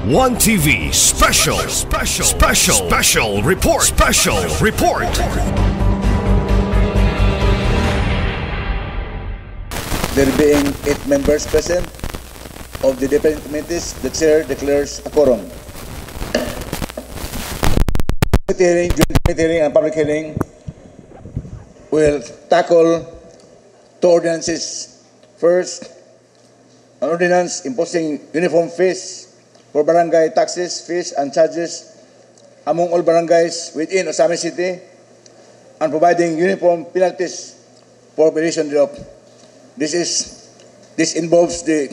One TV special report. There being 8 members present of the different committees, the chair declares a quorum. Joint committee hearing and public hearing will tackle 2 ordinances. First, an ordinance imposing uniform fees for barangay taxes, fees, and charges among all barangays within Osamis City and providing uniform penalties for violation thereof. This involves the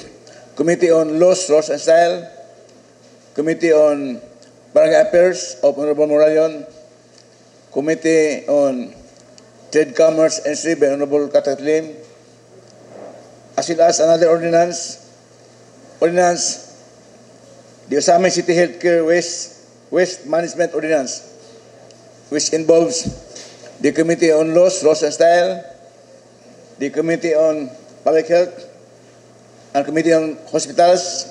Committee on Laws, Rules and Style, Committee on Barangay Affairs of Honorable Moralion, Committee on Trade, Commerce and Industry by Honorable Katatlim, as well as another ordinance, the Osamis City Healthcare Waste Management Ordinance, which involves the Committee on Laws, Rules and Style, the Committee on Public Health, and Committee on Hospitals,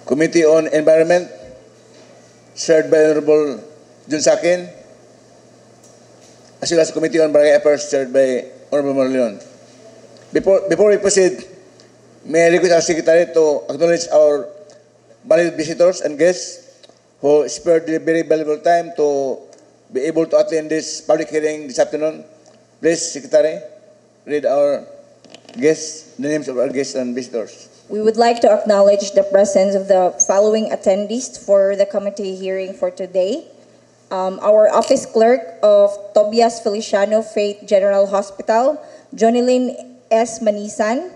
Committee on Environment, chaired by Honorable Jun Sakin, as well as Committee on Barangay Affairs, chaired by Honorable Moralion. Before we proceed, may I request our Secretary to acknowledge our valued visitors and guests who spared their very valuable time to be able to attend this public hearing this afternoon. Please, Secretary, read our guests, the names of our guests and visitors. We would like to acknowledge the presence of the following attendees for the committee hearing for today. Our office clerk of Tobias Feliciano Faith General Hospital, Jonilyn S. Manisan,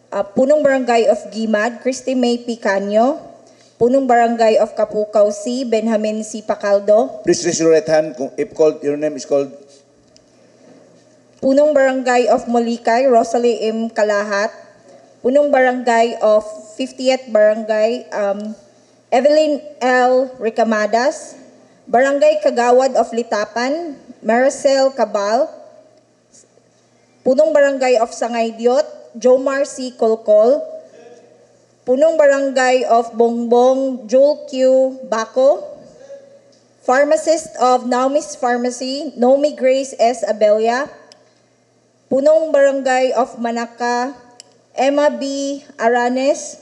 Punong Barangay of Gimad, Christy May Picanyo, Punong Barangay of Kapukaw C, Benjamin C. Pacaldo. Please raise your right hand if called, your name is called. Punong Barangay of Molikay, Rosalie M. Kalahat. Punong Barangay of 50th Barangay, Evelyn L. Ricamadas. Barangay Kagawad of Litapan, Maricel Cabal. Punong Barangay of Sangaydiot, Jomar C. Kolkol. Punong Barangay of Bongbong, Joel Q. Baco. Pharmacist of Naomi's Pharmacy, Nomi Grace S. Abella. Punong Barangay of Manaka, Emma B. Aranes.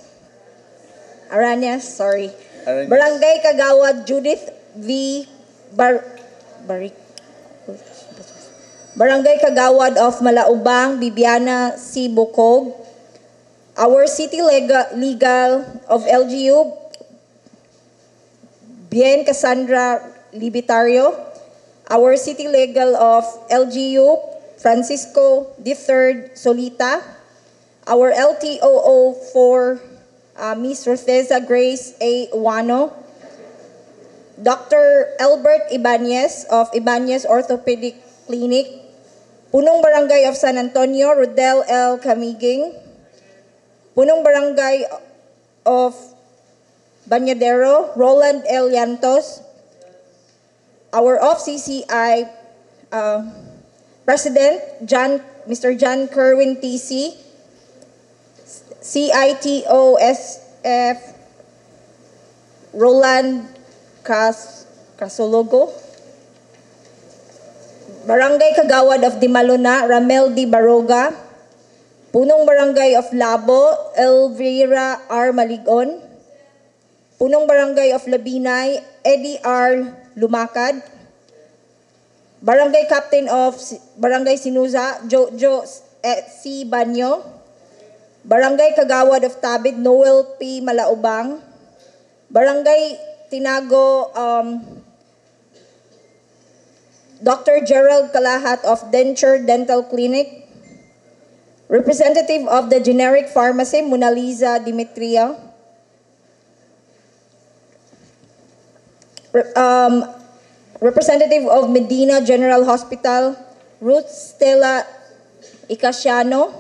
Barangay Kagawad, Judith V. Barangay Kagawad of Malaubang, Bibiana C. Bukog. Our City Legal of LGU, Bien Cassandra Libitario. Our City Legal of LGU, Francisco III Solita. Our LTOO for Ms. Rotheza Grace A. Uano. Dr. Albert Ibanez of Ibanez Orthopedic Clinic. Punong Barangay of San Antonio, Rodel L. Camiging. Punong Barangay of Banyadero, Roland L. Llantos. Our off-CCI President, Mr. John Kerwin TC. CITOSF, Roland Casologo. Barangay Kagawad of Dimaluna, Ramel D. Baroga. Punong Barangay of Labo, Elvira R. Maligon. Punong Barangay of Labinay, Eddie R. Lumakad. Barangay Captain of Barangay Sinuza, Jojo C. Banyo. Barangay Kagawad of Tabid, Noel P. Malaubang. Barangay Tinago, Dr. Gerald Kalahat of Denture Dental Clinic. Representative of the Generic Pharmacy, Mona Lisa Dimitria. Representative of Medina General Hospital, Ruth Stella Icasiano.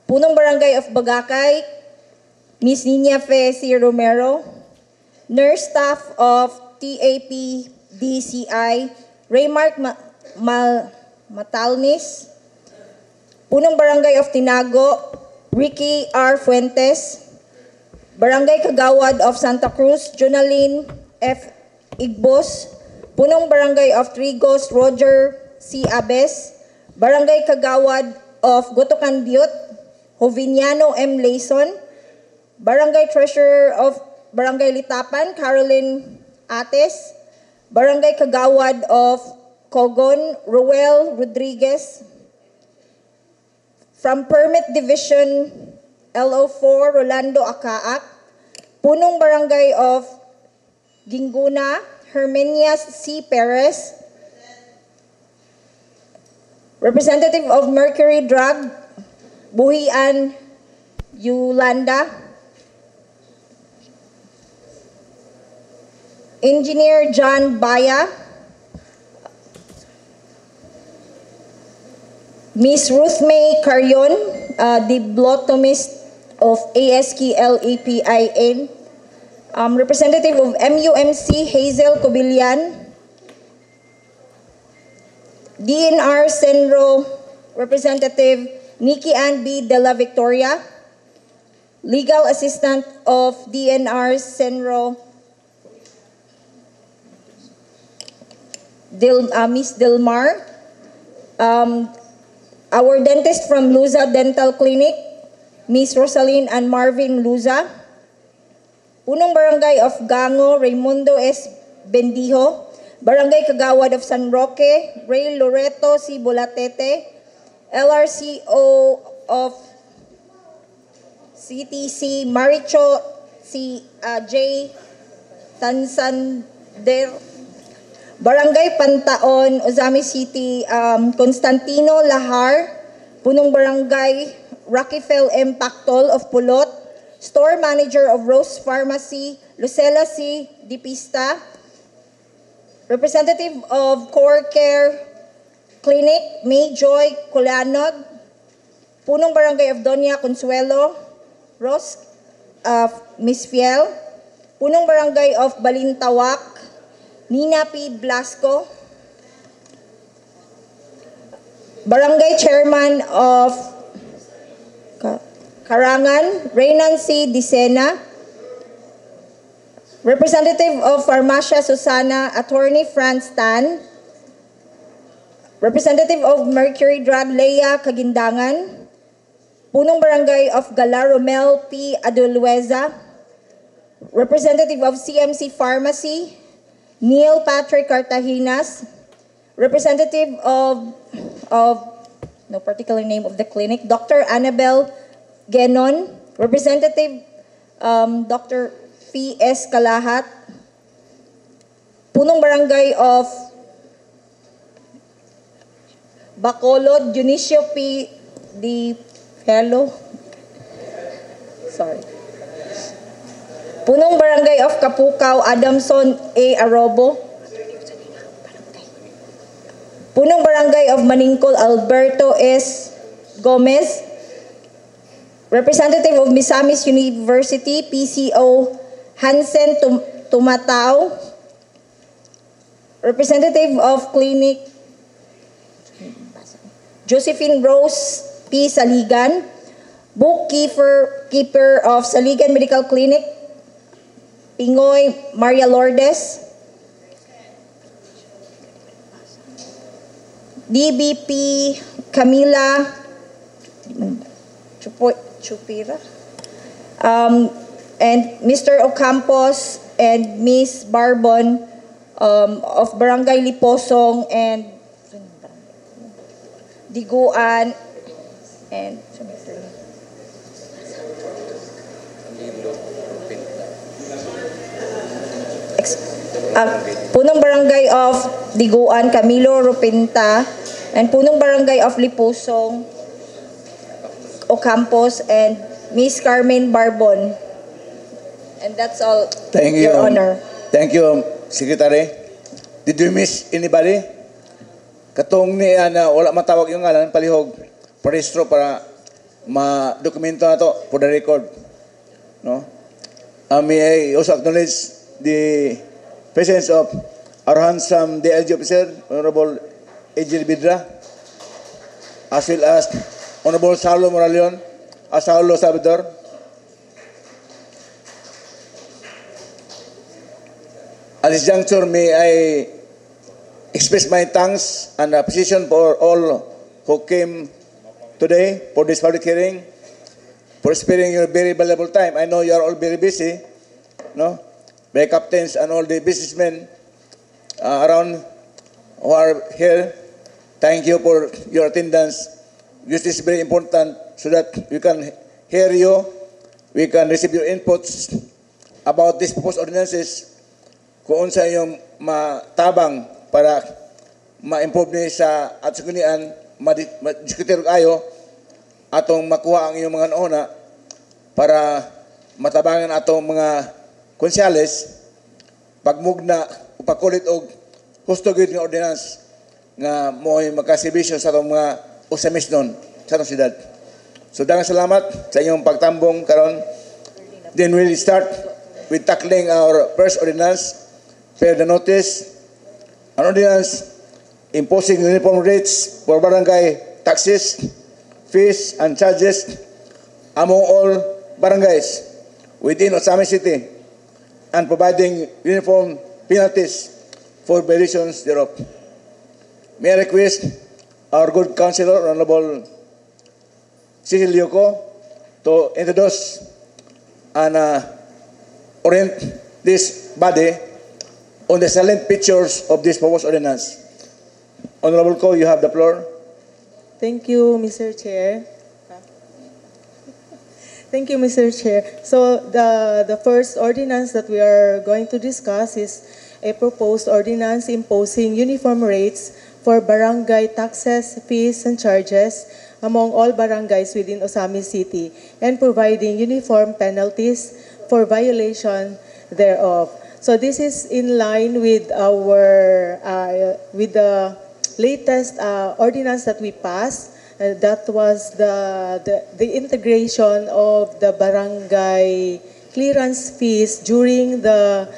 Punong Barangay of Bagakay, Ms. Nina Fe C. Romero. Nurse staff of TAP DCI, Raymark Matalnis. Punong Barangay of Tinago, Ricky R. Fuentes. Barangay Kagawad of Santa Cruz, Jonaline F. Igbos. Punong Barangay of Trigos, Roger C. Abes. Barangay Kagawad of Gotocan Butte, Joviniano M. Layson. Barangay Treasurer of Barangay Litapan, Caroline Ates. Barangay Kagawad of Cogon, Roel Rodriguez. From Permit Division LO4, Rolando Acaak. Punong Barangay of Ginguna, Hermenias C. Perez. Representative of Mercury Drug, Buhian Yolanda. Engineer John Baya. Miss Ruth May Carion, diplotomist of ASKL APIN. Representative of MUMC, Hazel Cobillan. DNR Senro Representative Nikki Ann B. De La Victoria. Legal Assistant of DNR Senro Miss Dilmar. Our dentist from Luza Dental Clinic, Miss Rosaline and Marvin Luza. Punong Barangay of Gango, Raimundo S. Bendijo. Barangay Kagawad of San Roque, Ray Loreto C. Bolatete. LRCO of CTC, Maricho C. J. Tansander. Barangay Pantaon, Ozami City, Constantino Lahar. Punong Barangay Rockefel M. Pactol of Pulot. Store Manager of Rose Pharmacy, Lucela C. Dipista. Representative of Core Care Clinic, May Joy Colanog. Punong Barangay of Doña Consuelo, Ros Miss Fiel. Punong Barangay of Balintawak, Nina P. Blasco. Barangay Chairman of Karangan, Reynan C. Dicena. Representative of Farmacia Susana, Attorney Franz Tan. Representative of Mercury Drug, Leia Kagindangan. Punong Barangay of Gala, Romel P. Adulueza. Representative of CMC Pharmacy, Neil Patrick Cartaginas. Representative of no particular name of the clinic, Dr. Annabel Genon. Representative Dr. P.S. Kalahat. Punong Barangay of Bacolod, Dionisio P. Di Fellow. Sorry. Punong Barangay of Kapukaw, Adamson A. Arobo. Punong Barangay of Maningkol, Alberto S. Gomez. Representative of Misamis University, PCO, Hansen Tumatao. Representative of Clinic, Josephine Rose P. Saligan. Bookkeeper of Saligan Medical Clinic, Pingoy Maria Lourdes. DBP Camila Chupira. And Mr. Ocampos and Miss Barbon of Barangay Liposong and Diguan and Punong Barangay of Diguan, Camilo Rupinta, and Punong Barangay of Liposong, Ocampos, and Miss Carmen Barbon. And that's all, Thank you, Your Honor. Thank you, Secretary. Did we miss anybody? Katong ni na wala matawag yung ngalan, palihog, parehistro para ma-dokumento na to for the record. No? May I also acknowledge the presence of our handsome DLG officer, Honorable Ejil Bidra, as well as Honorable Saulo Moralion, Saulo Salvador. At this juncture, may I express my thanks and appreciation for all who came today for this public hearing, for sparing your very valuable time. I know you are all very busy, no? By captains and all the businessmen around who are here. Thank you for your attendance. This is very important so that we can hear you, we can receive your inputs about these proposed ordinances kung unsa yung matabang para ma-improve ni sa at sa kunian, ma-diskutir kayo atong makuha ang iyong mga nauna para matabangan atong mga konsyales pagmugna upakulit og husto gyud nga ordinance nga mo'y magkasibisyon sa atong mga usamis nun sa atong syudad. So daghang salamat sa inyong pagtambong karon. Then we'll start with tackling our first ordinance per the notice. An ordinance imposing uniform rates for barangay taxes, fees, and charges among all barangays within Osamis City and providing uniform penalties for violations thereof. May I request our good councilor, Honorable Cecil Yoko, to introduce and orient this body on the salient pictures of this proposed ordinance. Honorable Ko, you have the floor. Thank you, Mr. Chair. Thank you, Mr. Chair. So the first ordinance that we are going to discuss is a proposed ordinance imposing uniform rates for barangay taxes, fees, and charges among all barangays within Osamis City and providing uniform penalties for violation thereof. So this is in line with with the latest ordinance that we passed. That was the integration of the barangay clearance fees during the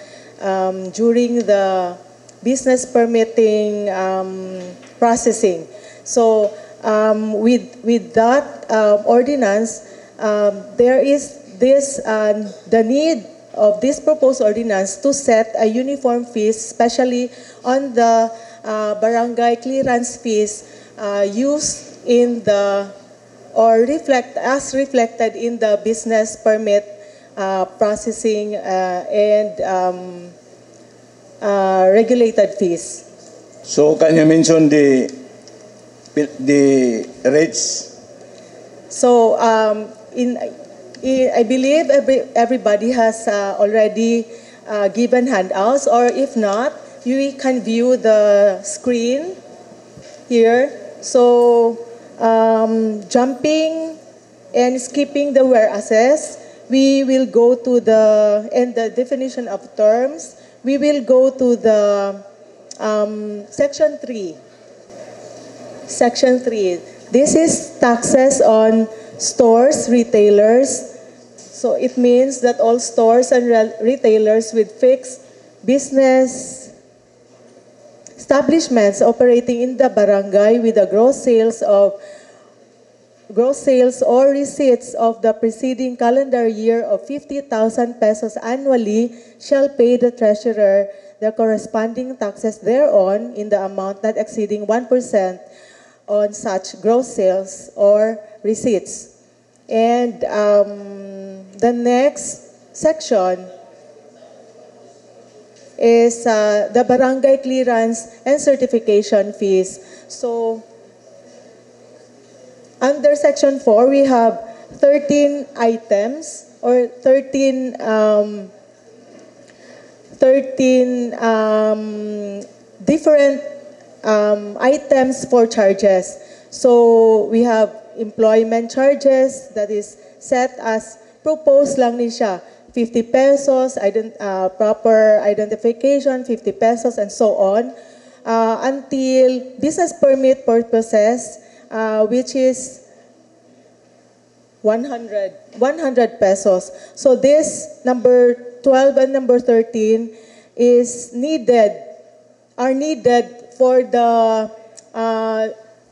business permitting processing. So with that ordinance, there is the need of this proposed ordinance to set a uniform fees, especially on the barangay clearance fees used in the or reflected in the business permit processing and regulated fees. So can you mention the rates? So I believe everybody has already given handouts, or if not, you can view the screen here. So jumping and skipping the whereases, we will go to the definition of terms. We will go to the section 3. Section 3. This is taxes on stores, retailers. So it means that all stores and retailers with fixed business establishments operating in the barangay with a gross sales or receipts of the preceding calendar year of 50,000 pesos annually shall pay the treasurer the corresponding taxes thereon in the amount not exceeding 1% on such gross sales or receipts. And the next section is the barangay clearance and certification fees. So under section 4, we have 13 items or 13 different items for charges. So we have employment charges that is set as proposed lang ni siya. 50 pesos, proper identification, 50 pesos, and so on, until business permit purposes, which is 100 pesos. So this number 12 and number 13 are needed for the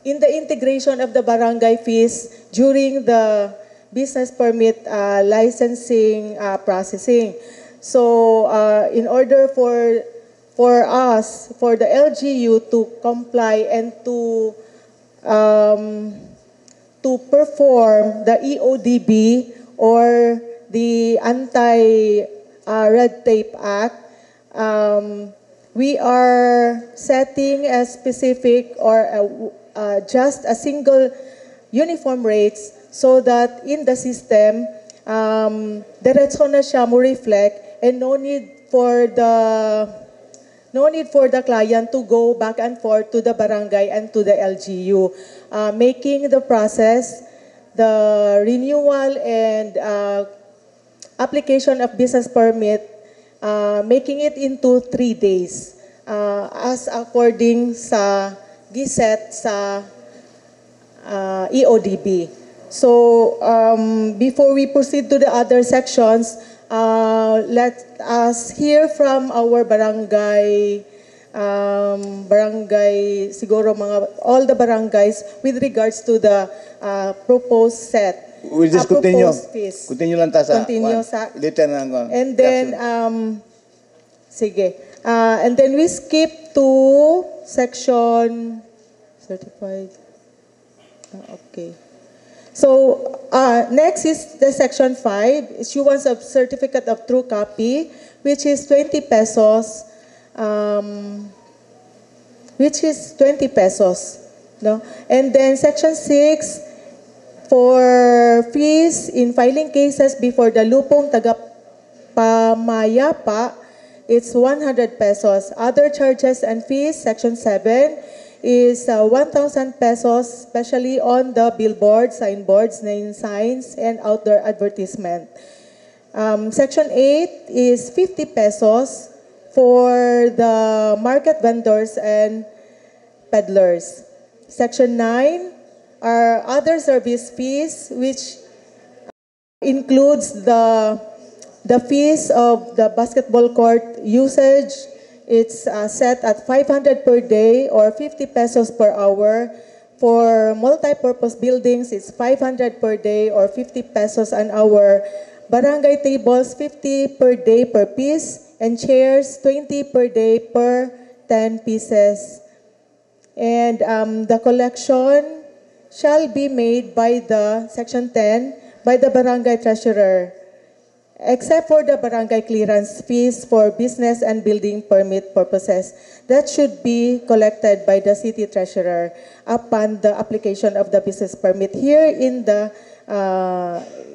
in the integration of the barangay fees during the business permit licensing processing. So in order for for us, for the LGU to comply and to perform the EODB or the Anti-Red Tape Act, we are setting a specific or just a single uniform rates so that in the system, diretso na siya mo reflect and no need for the client to go back and forth to the barangay and to the LGU, making the process, the renewal and application of business permit, making it into 3 days, as according sa giset sa EODB. So before we proceed to the other sections, let us hear from our barangay, siguro all the barangays with regards to the proposed set. We'll just continue. Proposed fees. Continue lang ta sa Continue sa- later na ang And then, sige. And then we skip to section certified. Okay. So, next is the section 5, issuance of certificate of true copy, which is 20 pesos. No? And then section 6, for fees in filing cases before the lupong tagapamayapa, it's 100 pesos. Other charges and fees, section 7, is 1,000 pesos, especially on the billboards, signboards, name signs, and outdoor advertisement. Section 8 is 50 pesos for the market vendors and peddlers. Section 9 are other service fees, which includes the fees of the basketball court usage. It's set at 500 per day or 50 pesos per hour. For multi-purpose buildings, it's 500 per day or 50 pesos an hour. Barangay tables, 50 per day per piece. And chairs, 20 per day per 10 pieces. And the collection shall be made by the, section 10, by the barangay treasurer, except for the barangay clearance fees for business and building permit purposes. That should be collected by the city treasurer upon the application of the business permit here in the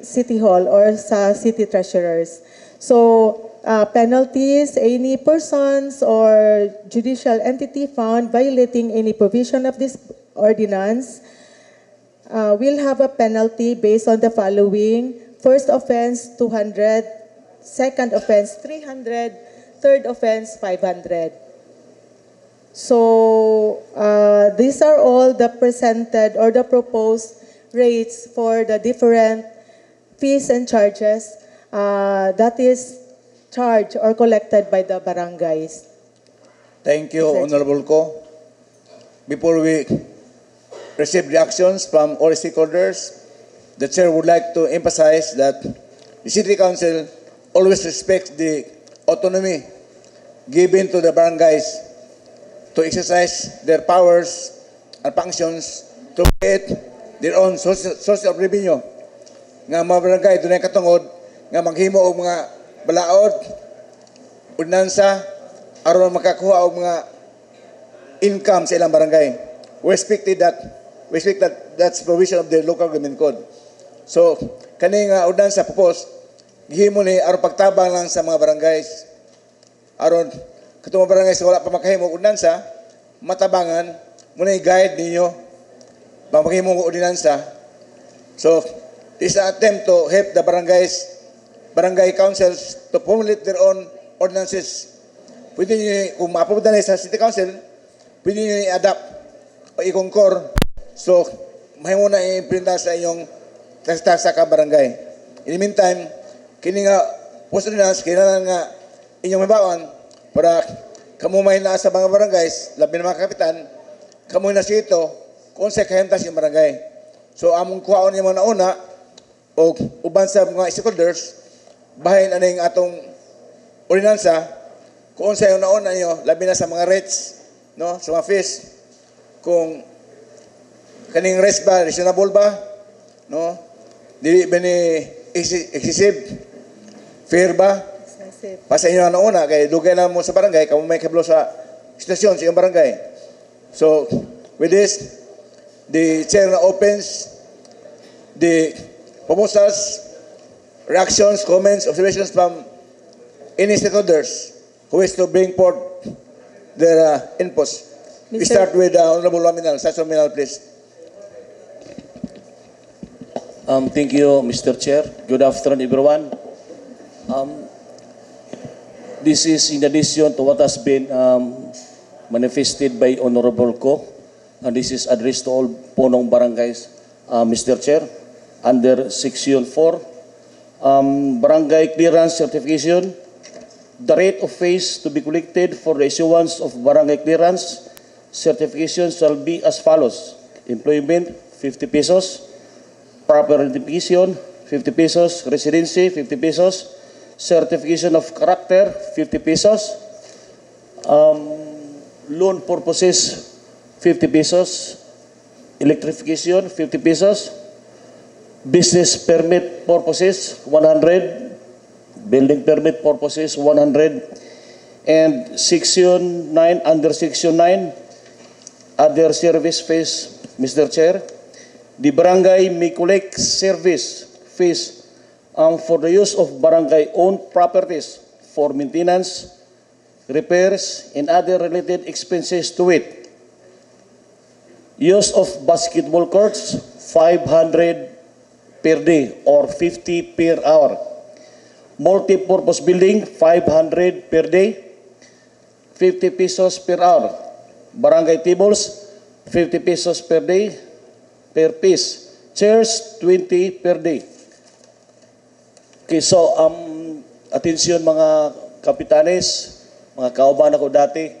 city hall or sa city treasurers. So, penalties, any persons or judicial entity found violating any provision of this ordinance will have a penalty based on the following. First offense, 200. Second offense, 300. Third offense, 500. So, these are all the presented or the proposed rates for the different fees and charges that is charged or collected by the barangays. Thank you, Honorable Ko. Before we receive reactions from all stakeholders, the Chair would like to emphasize that the City Council always respects the autonomy given to the barangays to exercise their powers and functions to create their own source of revenue. Nga mga barangay, doon ay katungod, nga maghimo og mga balaod, ordinansa, aron makakuha og mga income sa ilang barangay. We respect that's provision of the local government code. So, kani nga ordinansa propose, gihimo ni aron pagtabang lang sa mga barangays. Aron katong mga barangay sa wala pa makahimo og ordinansa, matabangan muna i-guide ninyo bang maghimo og ordinansa. So, this is an attempt to help the barangay councils to formulate their own ordinances. Pwede nyo, kung maapupunta na sa City Council, pwede nyo i-adapt o i-concur. So, mahimo na i-imprinta sa inyong sa ka-barangay. In the meantime, kini nga post-ordinance, kailangan nga inyong mabawan para kamumay na sa mga barangays, labi ng mga kapitan, kamuhay na siya ito, kung sa kahimtas yung barangay. So, among kuhaon niya mga nauna, o uban sa mga stakeholders, bahin aning atong ordinansa, kung sa yung nauna nyo, labi na sa mga rates, no, sa mga fees, kung kaning rates ba, reasonable ba, no, dili ba ni excessive, fair ba, pa sa inyo na nauna, kaya dugay na mo sa barangay, kamo may kablo sa stasyon sa iyong barangay. So, with this, the chair na opens the proposals, reactions, comments, observations from any stakeholders who wish to bring forth their inputs. We start with Honorable Laminal. Sasha Laminal, please. Thank you, Mr. Chair. Good afternoon, everyone. This is in addition to what has been manifested by Honorable Ko, and this is addressed to all Punong Barangays, Mr. Chair, under Section 4, Barangay Clearance Certification. The rate of fees to be collected for the issuance of barangay clearance certification shall be as follows. Employment, 50 pesos. Proper identification, 50 pesos. Residency, 50 pesos. Certification of character, 50 pesos. Loan purposes, 50 pesos. Electrification, 50 pesos. Business permit purposes, 100. Building permit purposes, 100. And Section 9, under Section 9, other service fees, Mr. Chair, the barangay may collect service fees for the use of barangay-owned properties for maintenance, repairs, and other related expenses to it. Use of basketball courts, 500 per day or 50 per hour. Multi-purpose building, 500 per day, 50 pesos per hour. Barangay tables, 50 pesos per day, per piece. Chairs, 20 per day. Okay, so, atensyon mga kapitanes, mga kauban ako dati,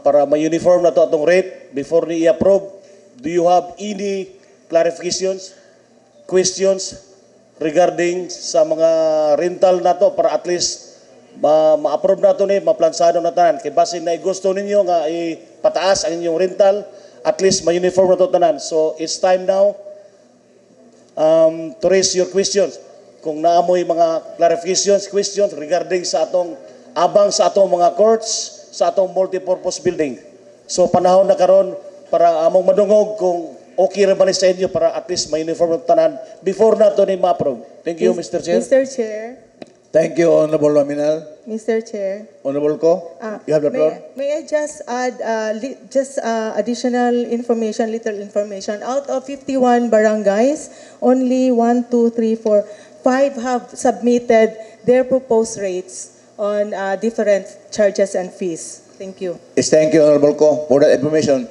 para ma-uniform na to atong rate before ni i-approve, do you have any clarifications, questions, regarding sa mga rental na to para at least ma-approve na to ni, maplansado na tanan. Kaya basin na gusto ninyo nga ipataas ang inyong rental, at least ma-uniform na to tanan. So it's time now to raise your questions. Kung naamoy mga clarifications, questions regarding sa atong abang sa atong mga courts, sa atong multipurpose building. So panahon na karon para among madungog kung okay rin ba sa inyo para at least may uniform ng tanan before na ito ni ma-approve. Thank you, Mr. Chair. Mr. Chair. Thank you, Honorable Laminal. Mr. Chair. Honorable Ko, you have the floor. May I just add additional information, little information. Out of 51 barangays, only 1, 2, 3, 4, 5 have submitted their proposed rates on different charges and fees. Thank you. Yes, thank you, Honorable Ko, for that information.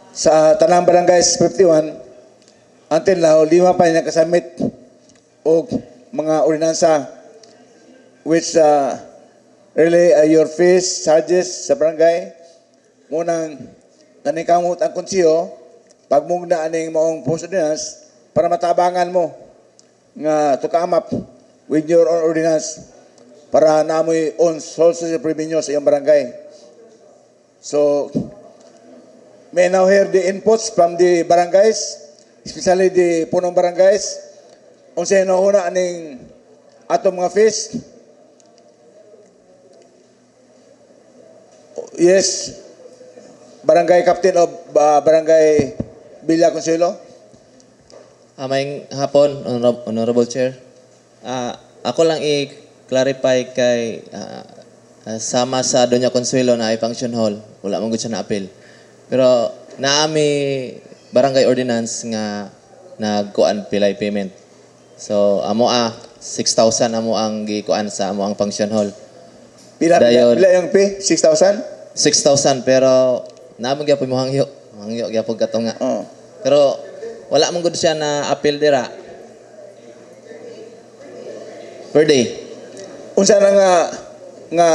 Sa Tanang Barangays 51, until now, 5 pa yung nakasubmit o mga ordinansa which really your fees, charges sa barangay. Munang nanikamot ang konsiyo, pagmugna aning maong post ordinance para matabangan mo nga to come up with your own ordinance para naamoy own sources of revenue sa iyong barangay. So, may now hear the inputs from the barangays, especially the punong barangays. Unsay nauna aning atong mga fees. Yes, barangay captain of barangay Villa Consuelo. Maayong hapon, Honorable Chair. Ako lang i-clarify kay sama sa Doña Consuelo na ay function hall. Wala mong siya na appeal. Pero naami barangay ordinance nga nagkuan pilay payment. So amo 6,000 amo ang gikuan sa amo ang function hall. Pila yung pay? 6,000? 6,000 pero naamo gyapon mo hangyo gyapon kato nga. Pero wala mong gud siya na appeal dira. Per day. Unsa na nga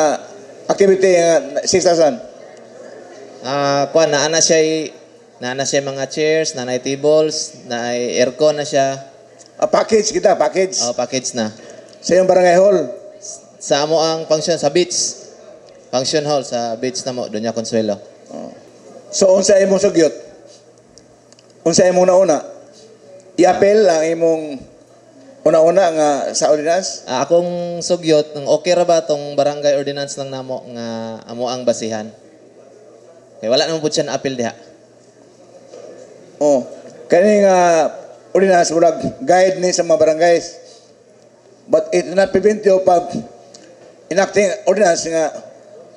activity nga 6,000? Kuan na siya mga chairs, na tables, na aircon na siya. Package kita, package. Package na. Sa iyong barangay hall. Sa amo ang function sa beach. function hall sa beach na mo, Doña Consuelo. So unsa imong sugyot? Unsa imong nauna? I-appeal ang imong una-una nga sa ordinance? Akong sugyot, okay ra ba tong barangay ordinance lang namo nga amo ang basihan? Kay wala naman po siya na-appeal diha. Oh, kani nga ordinance murag guide ni sa mga barangays. But it will not prevent you pag enacting ordinance nga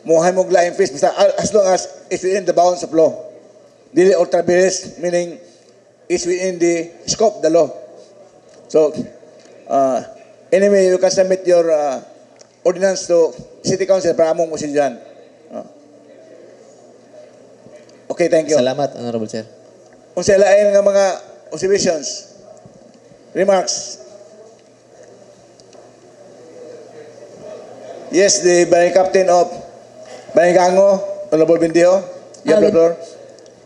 muhay mo laing fees basta as long as it's within the bounds of law. Dili ultra vires, meaning it's within the scope of the law. So, anyway, you can submit your ordinance to City Council para among musilyan. Okay, thank you. Salamat, Honorable Chair. Kung sa lain nga mga observations, remarks. Yes, the Barangay Captain of Bayangango, Honorable Bindio. You have the floor.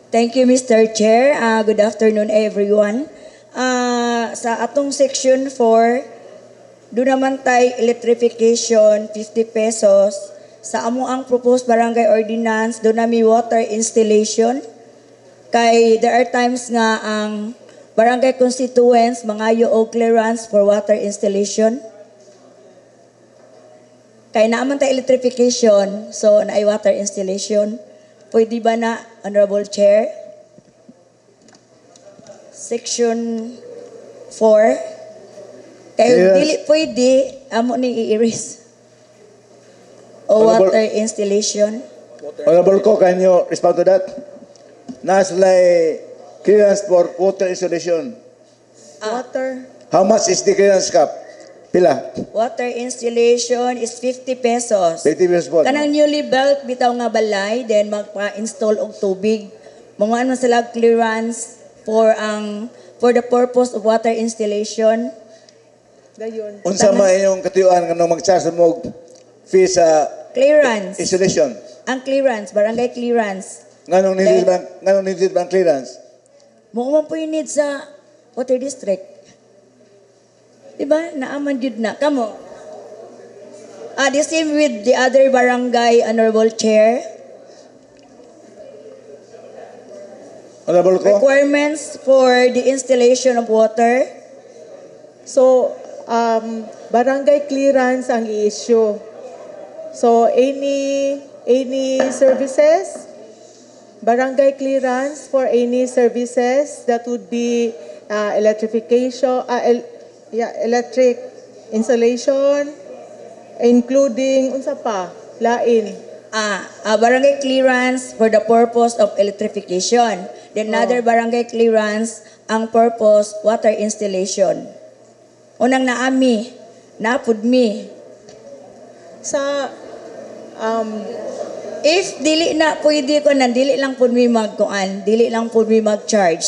Thank you, Mr. Chair. Good afternoon, everyone. Sa atong section 4, doon naman tayo electrification, 50 pesos. Sa amo ang proposed barangay ordinance, doon nami water installation. Kay there are times nga ang barangay constituents mangayo og clearance for water installation. Kay naaman tayo electrification, so naay water installation. Pwede ba na, Honorable Chair? Section 4. Kaya Yes. dili pwede, amo ni i-erase. O Honorable- water installation. Honorable Ko, can you respond to that? Naslay clearance for water installation. Water. How much is the clearance cap? Pila? Water installation is 50 pesos. 50 pesos po. Kanang newly built bitaw nga balay, then magpa-install og tubig. Mga ano sila clearance for the purpose of water installation. Dayon. Unsa man inyong katuyuan nga nung mag-charge mo og fee sa Clearance. installation? Ang clearance, barangay clearance. Nganong needed ba ang clearance? Mo man po yung need sa water district. Diba? Naaman yun na. Kamo. The same with the other barangay, Honorable Chair. Honorable Ko? Requirements for the installation of water. So, barangay clearance ang i-issue. So, any services, barangay clearance for any services that would be electrification, electric installation, including, unsa pa, lain. Barangay clearance for the purpose of electrification. Then another barangay clearance, ang purpose, water installation. Unang naami, napud mi. Sa, If dili na pwede ko nan dili lang pud mi magkuan, dili lang pud mi mag-charge.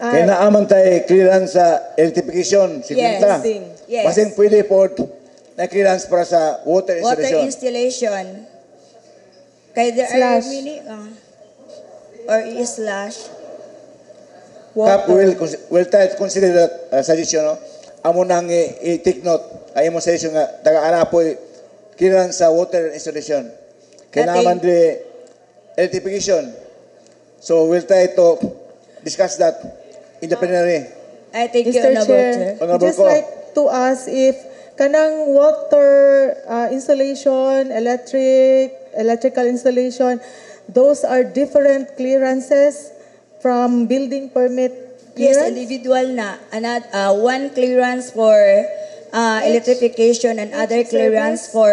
Kaya naaman tayo clearance sa electrification, Yes. 50. Yes. Masing pwede po na clearance para sa water Water installation. installation. Kay there Slash. are many or i-slash. Kap water. will try to consider that suggestion, no? Amo nang i-take note ay mo suggestion nga taga-ana po clearance sa water installation. Kaya Ating- naman the electrification. So we'll try to discuss that in the plenary. I think you Mr. Honorable Chair, Chair. Honorable just Ko. like to ask if kanang water installation, electrical installation, those are different clearances from building permit Yes, clearance? individual na. One clearance for electrification and other clearance service? for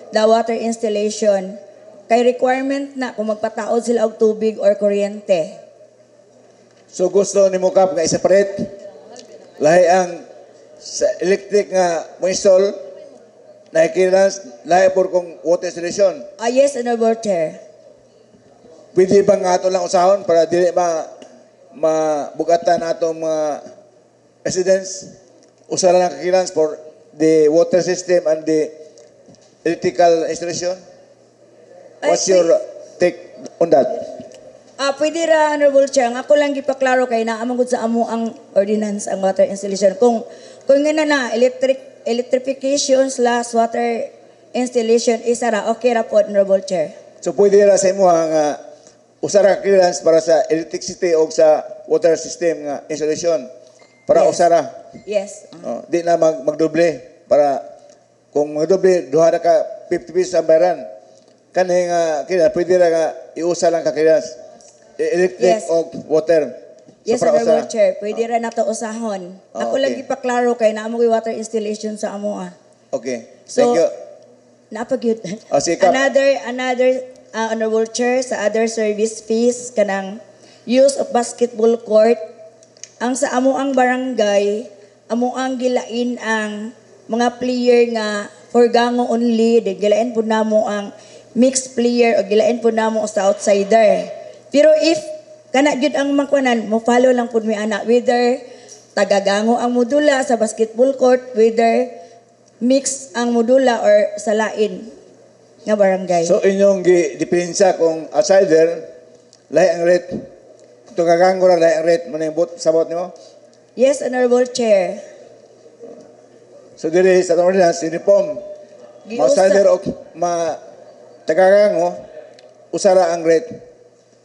the water installation. Kay requirement na kung magpataod sila og tubig or kuryente. So gusto ni mo Kap nga i-separate lahi ang sa electric nga mo install na clearance lahi por kung water installation. Yes, Honorable Chair. Pwede ba nga ato lang usahon para dili mabugatan atong mga residents usa lang ang clearance for the water system and the electrical installation? What's your take on that? Pwede ra, Honorable Chair. Ang ako lang gipaklaro kay naamang gud sa amo ang ordinance ang water installation. Kung nga na electrification / water installation isa ra okay ra po, Honorable Chair. So pwede ra sa imo nga usara clearance para sa electricity o sa water system nga installation para Yes. usara. Yes. Di na magdoble para kung magdoble duha na ka 50 pesos ang bayaran. Kani nga kaya pwede ra nga iusa lang ka clearance. Electric Yes. o water. Yes, para Honorable usara. Chair. Pwede ra na to usahon. Ako okay. lagi pa klaro kay naa mo koy water installation sa amo Okay. So, Thank you. Napagyud. Sige, Kap. Another Honorable Chair, sa other service fees kanang use of basketball court. Ang sa amo ang barangay, amo ang gilain ang mga player nga for gango only, de gilain po namo ang mixed player o gilain po namo sa outsider. Pero if kana gyud ang makwanan, mo follow lang pud mi ana whether tagagango ang modula sa basketball court, whether mix ang modula or sa lain nga barangay. So inyong diferensya kung outsider lahi ang rate. Kung gagango ra lahi ang rate mo na yung sabot nimo. Yes, Honorable Chair. So diri sa ordinance uniform outsider o tagagango usara ang rate.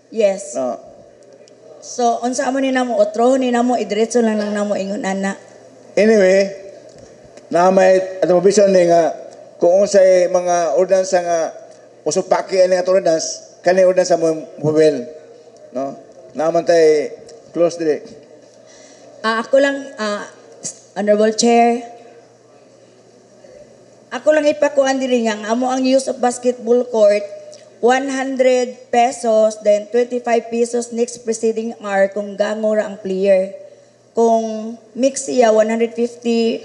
Yes. No. So, unsa amo ni namo otro ni namo idiretso lang namo ingon ana. Anyway, na may vision ni nga kung unsay mga ordinance nga usupaki ani nga ordinance kani ordinance mo mobile. No? Naman tay close dire. Ako lang Honorable Chair. Ako lang ipakuan diri nga ang amo ang use of basketball court 100 pesos, then 25 pesos next preceding hour kung gango ra ang player. Kung mix siya, 150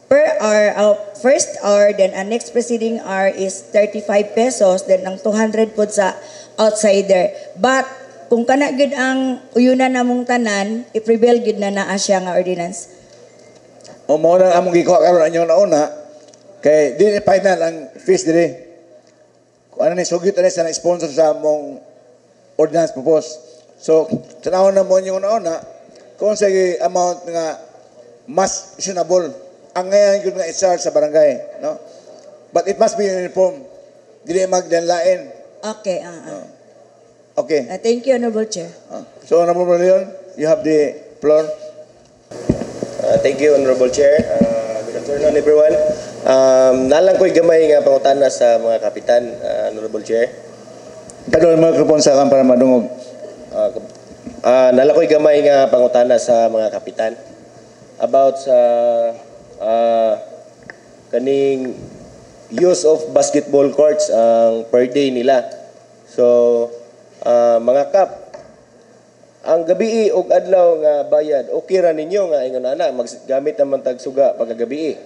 per hour, first hour, then ang next preceding hour is 35 pesos, then ang 200 po sa outsider. But, kung kana gid ang uyunan namong tanan, i-prevail gid na naa siya nga ordinance. O mao na among gikuha karon anyo na una kay di final ang fees dire. Kung ano ni sugit ani sa sponsor sa among ordinance propose. So tanawon na mo yung una kung sa amount nga mas reasonable ang ngayon gyud nga i-charge sa barangay, no? But it must be uniform. Dili magdanlain. Okay, Okay. thank you, Honorable Chair. So Honorable Leon, you have the floor. Thank you, Honorable Chair. Good afternoon, everyone. Nalang ko'y gamay nga pangutana sa mga kapitan, Honorable Chair. Padol microphone sa kan para madungog. Nalang ko'y gamay nga pangutana sa mga kapitan about sa kaning use of basketball courts ang per day nila. So, mga kap, ang gabi og adlaw nga bayad, okay ra ninyo nga ingon ana maggamit naman tag suga paggabi.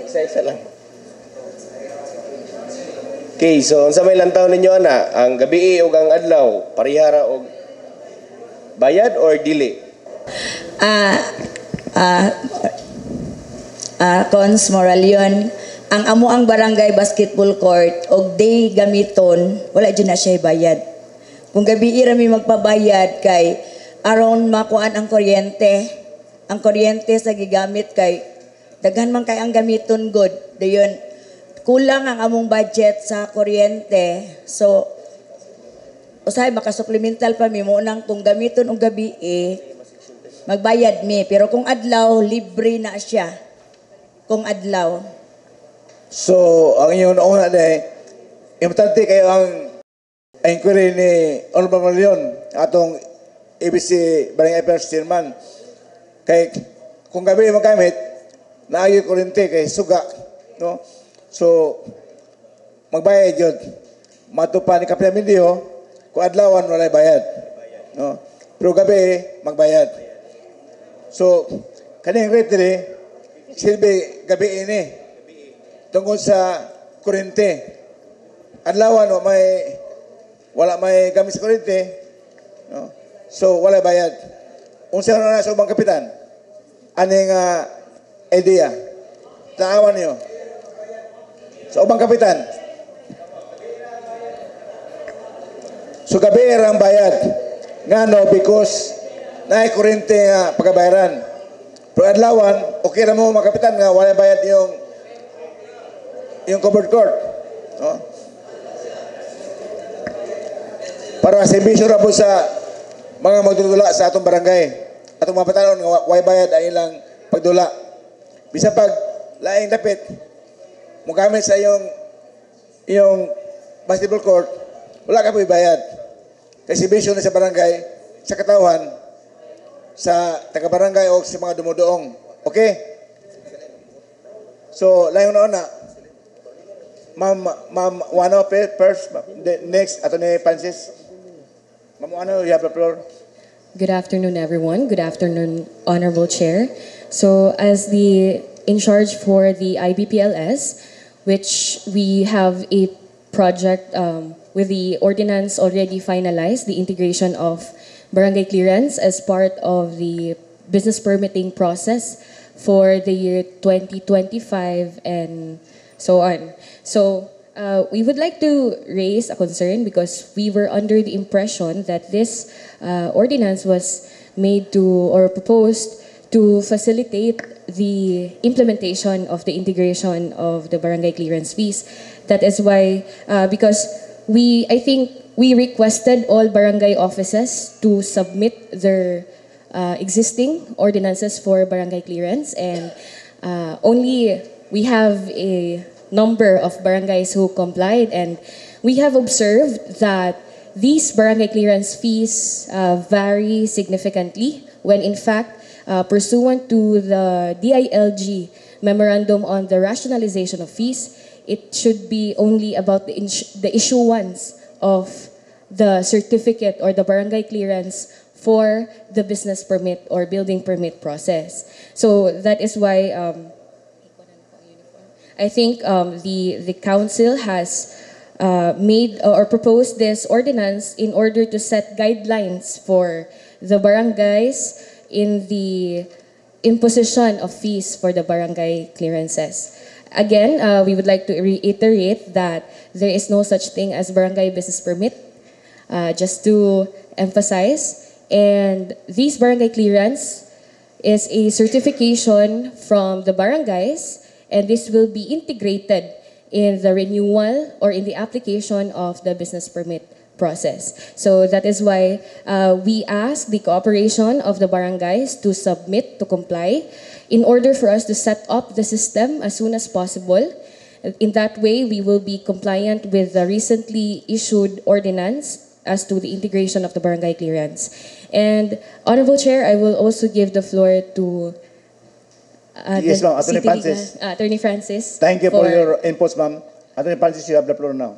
Isa lang. Okay, so unsa may lantaw ninyo ana? Ang gabi ug ang adlaw parihara og bayad or dili? Cons Moralion, ang amo ang barangay basketball court og day gamiton, wala dyan na siya bayad. Kung gabi rami magpabayad kay aron makuan ang kuryente. Ang kuryente sa gigamit kay daghan man kay ang gamiton good. Dayon kulang ang among budget sa kuryente. So usahay makasupplemental pa mi mo nang kung gamiton og gabi magbayad mi, pero kung adlaw libre na siya. Kung adlaw. So, ang inyong nauna na importante kayo ang inquiry ni Honorable Leon, atong ABC Barangay Affairs Chairman. Kay, kung gabi magamit, naagi kurente kay suga. No? So, magbayad yun. Matupa ni Kapila Mindio, kung adlawan, wala bayad. No? Pero gabi, magbayad. So, kaning rate rin, silbi gabi ini tungkol sa kurente. Adlawan wala may gamit sa kurente. No? So wala bayad. Unsa na sa ubang kapitan? Aning idea. Taawan niyo. Sa ubang kapitan. So gabi ang bayad. Ngano because naay kurente nga pagabayaran. Pero adlawan, okay na mo mga kapitan nga wala bayad yung yung covered court. No? Para serbisyo ra po sa mga magdudula sa atong barangay. Atong mga patanon nga way bayad ang ilang pagdula. Bisa pag laing dapit mo gamit sa iyong basketball court, wala ka po ibayad. Kasi serbisyo na sa barangay, sa katawhan, sa taga-barangay o sa mga dumudoong. Okay? So, laing una, Ma'am Wano first, next, Atty. Francis. Ma'am Wano, you have the floor. Good afternoon, everyone. Good afternoon, Honorable Chair. So, as the in charge for the IBPLS, which we have a project with the ordinance already finalized, the integration of barangay clearance as part of the business permitting process for the year 2025 and so on. So, we would like to raise a concern because we were under the impression that this ordinance was made to or proposed to facilitate the implementation of the integration of the barangay clearance fees. That is why, because I think we requested all barangay offices to submit their existing ordinances for barangay clearance, and only we have a number of barangays who complied, and we have observed that these barangay clearance fees vary significantly when in fact, pursuant to the DILG Memorandum on the Rationalization of Fees, it should be only about the issuance of the certificate or the barangay clearance for the business permit or building permit process. So that is why I think the council has made or proposed this ordinance in order to set guidelines for the barangays in the imposition of fees for the barangay clearances. Again, we would like to reiterate that there is no such thing as barangay business permit, just to emphasize. And these barangay clearance is a certification from the barangays, and this will be integrated in the renewal or in the application of the business permit process. So that is why we ask the cooperation of the barangays to submit, to comply, in order for us to set up the system as soon as possible. In that way, we will be compliant with the recently issued ordinance as to the integration of the barangay clearance. And Honorable Chair, I will also give the floor to Yes, ma'am. Attorney Francis. Attorney Francis. Thank you for your inputs, ma'am. Attorney Francis, you have the floor now.